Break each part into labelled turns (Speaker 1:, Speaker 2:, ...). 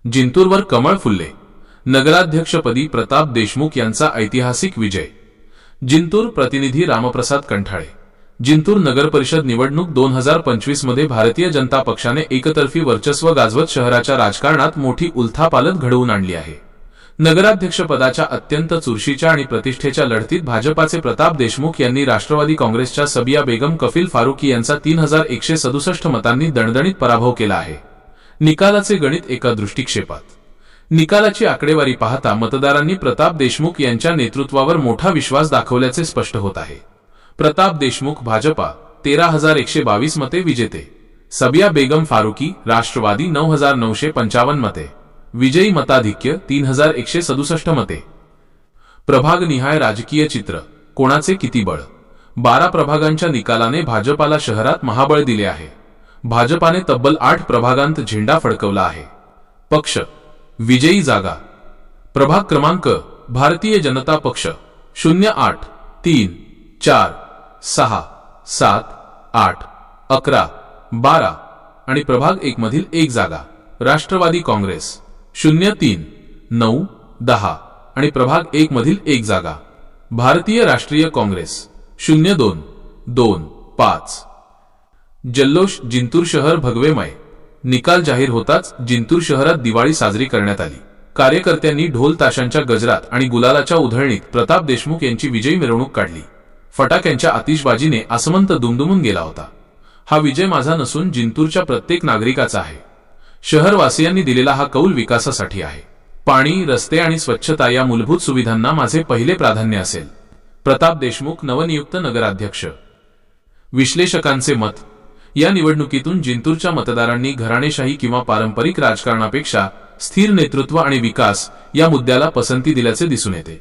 Speaker 1: जिंतूरवर कमळ फुलले. नगराध्यक्षपदी प्रताप देशमुख यांचा ऐतिहासिक विजय. जिंतूर प्रतिनिधी रामप्रसाद कंठाळे. जिंतूर नगरपरिषद निवडणूक 2025 मध्ये भारतीय जनता पक्षाने एकतर्फी वर्चस्व गाजवत शहराच्या राजकारणात मोठी उलथापालथ घडवून आणली आहे. नगराध्यक्षपदाच्या अत्यंत चुरशीच्या आणि प्रतिष्ठेच्या लढतीत भाजपाचे प्रताप देशमुख यांनी राष्ट्रवादी काँग्रेसच्या सबिया बेगम कफील फारुकी यांचा 3167 मतांनी दणदणीत पराभव केला आहे. निकालाचे गणित एका दृष्टिक्षेपात. निकालाची आकडेवारी पाहता मतदारांनी प्रताप देशमुख यांच्या नेतृत्वावर मोठा विश्वास दाखवल्याचे स्पष्ट होत आहे. प्रताप देशमुख भाजपा 13122 मते विजेते. सबिया बेगम फारुकी राष्ट्रवादी 9955 मते. विजयी मताधिक्य 3167 मते. प्रभागनिहाय राजकीय चित्र. कोणाचे किती बळ. 12 प्रभागांच्या निकालाने भाजपाला शहरात महाबळ दिले आहे. भाजपाने तब्बल 8 प्रभागांत झेंडा फडकवला आहे. पक्ष. विजयी जागा. प्रभाग क्रमांक भारतीय जनता पक्ष 08 3 4 6 7 8 11 12 आणि प्रभाग 1 मधील एक जागा राष्ट्रवादी काँग्रेस 03 9 10 आणि प्रभाग 1 मधील एक जागा भारतीय राष्ट्रीय काँग्रेस 02 2 5. जल्लोष. जिंतूर शहर भगवेमय. निकाल जाहीर होताच जिंतूर शहरात दिवाळी साजरी करण्यात आली. कार्यकर्त्यांनी ढोल ताशांच्या गजरात आणि गुलालाच्या उधळणीत प्रताप देशमुख यांची विजयी मिरवणूक काढली. फटाक्यांच्या आतिषबाजीने आसमंत दुमदुमून गेला होता. हा विजय माझा नसून जिंतूरच्या प्रत्येक नागरिकाचा आहे. शहरवासियांनी दिलेला हा कौल विकासासाठी आहे. पाणी, रस्ते आणि स्वच्छता या मूलभूत सुविधांना माझे पहिले प्राधान्य असेल. प्रताप देशमुख नवनियुक्त नगराध्यक्ष. विश्लेषकांचे मत. या निवडणुकीतून जिंतूरच्या मतदारांनी घराणेशाही किंवा पारंपरिक राजकारणापेक्षा स्थिर नेतृत्व आणि विकास या मुद्द्याला पसंती दिल्याचे दिसून येते.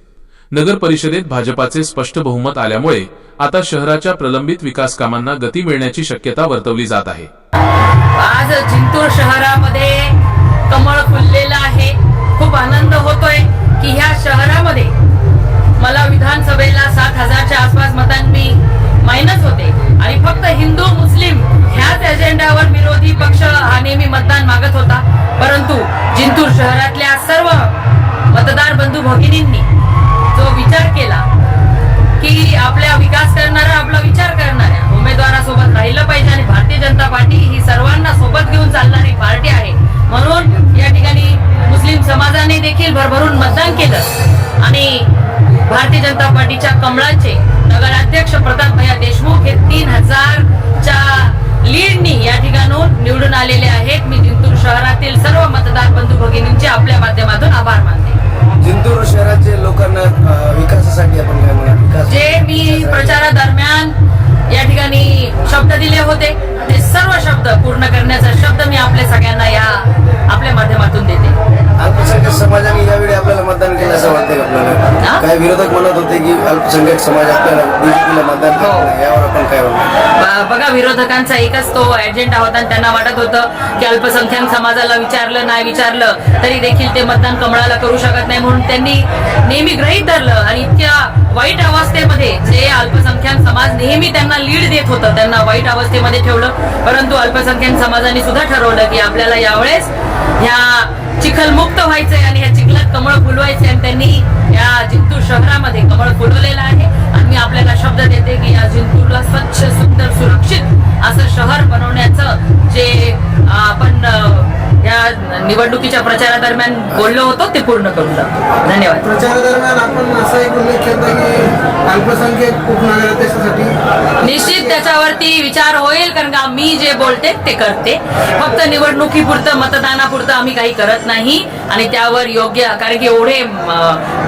Speaker 1: नगर परिषदेत भाजपाचे स्पष्ट बहुमत आल्यामुळे आता शहराच्या प्रलंबित विकास कामांना गती मिळण्याची शक्यता वर्तवली जात आहे.
Speaker 2: आज जिंतूर शहरामध्ये कमळ फुललेला आहे. खूप आनंद होतोय की ह्या शहरामध्ये मला विधानसभेला 7000च्या आसपास मतांनी मायनस होते आणि फक्त हिंदू मुस्लिम ह्याच एजेंडावर विरोधी पक्ष हा नेहमी मतदान मागत होता. परंतु जिंतूर शहरातल्या सर्व मतदार बंधू भगिनींनी जो विचार केला की आपला विकास करणारा, आपला विचार करणाऱ्या उमेदवारासोबत राहिलं पाहिजे आणि भारतीय जनता पार्टी ही सर्वांना सोबत घेऊन चालणारी पार्टी आहे, म्हणून या ठिकाणी मुस्लिम समाजाने देखील भरभरून मतदान केलं आणि भारतीय जनता पार्टीच्या कमळाचे नगराध्यक्ष प्रताप भैया देशमुख हे 3000च्या लीडनी या ठिकाणून निवडून आलेले आहेत. मी जिंतूर शहरातील सर्व मतदार बंधू भगिनींचे आपल्या माध्यमातून आभार मानते.
Speaker 3: जिंतूर शहराचे लोकांना विकासासाठी आपण काय म्हणा, विकास
Speaker 2: जे मी प्रचारादरम्यान या ठिकाणी शब्द दिले होते ते सर्व शब्द पूर्ण करण्याचा शब्द मी आपल्या सगळ्यांना या आपल्या माध्यमातून देते.
Speaker 3: अल्पसंख्याक समाजाने यावेळी आपल्याला मतदान केलं असं वाटतंय का आपल्याला? काही विरोधक म्हणत होते की अल्पसंख्याक समाज आपल्याला बीजेपीला मतदान करणार, यावर आपण काय म्हणतो?
Speaker 2: बघा, विरोधकांचा एकच तो एजेंडा होता आणि त्यांना वाटत होतं की अल्पसंख्याक समाजाला विचारलं नाही विचारलं तरी देखील ते मतदान कमळाला करू शकत नाही, म्हणून त्यांनी नेहमी गृहीत धरलं आणि इतक्या वाईट अवस्थेमध्ये जे अल्पसंख्याक समाज नेहमी त्यांना लीड देत होतं त्यांना वाईट अवस्थेमध्ये ठेवलं. परंतु अल्पसंख्याक समाजाने सुद्धा ठरवलं की आपल्याला यावेळेस ह्या चिखलमुक्त व्हायचंय आणि ह्या चिखलात कमळ फुलवायचे आणि त्यांनी या जिंतूर शहरामध्ये कमळ फुलवलेलं आहे. आणि मी आपल्याला शब्द देते की या जिंतूरला स्वच्छ, सुंदर, सुरक्षित असं शहर बनवण्याचं जे आपण या निवडणुकीच्या प्रचारादरम्यान बोललो होतो ते पूर्ण करून जातो. धन्यवाद.
Speaker 4: प्रचारादरम्यान आपण असा एक उल्लेख केला की अल्पसंख्याक उपनगराध्यक्षासाठी
Speaker 2: निश्चित त्याच्यावरती विचार होईल, कारण का मी जे बोलते ते करते. फक्त निवडणुकीपुरतं, मतदानापुरतं आम्ही काही करत नाही आणि त्यावर योग्य, कारण की एवढे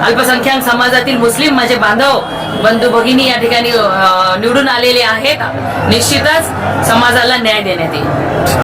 Speaker 2: अल्पसंख्याक समाजातील मुस्लिम माझे बांधव बंधू भगिनी या ठिकाणी निवडून आलेले आहेत. निश्चितच समाजाला न्याय देण्यात येईल.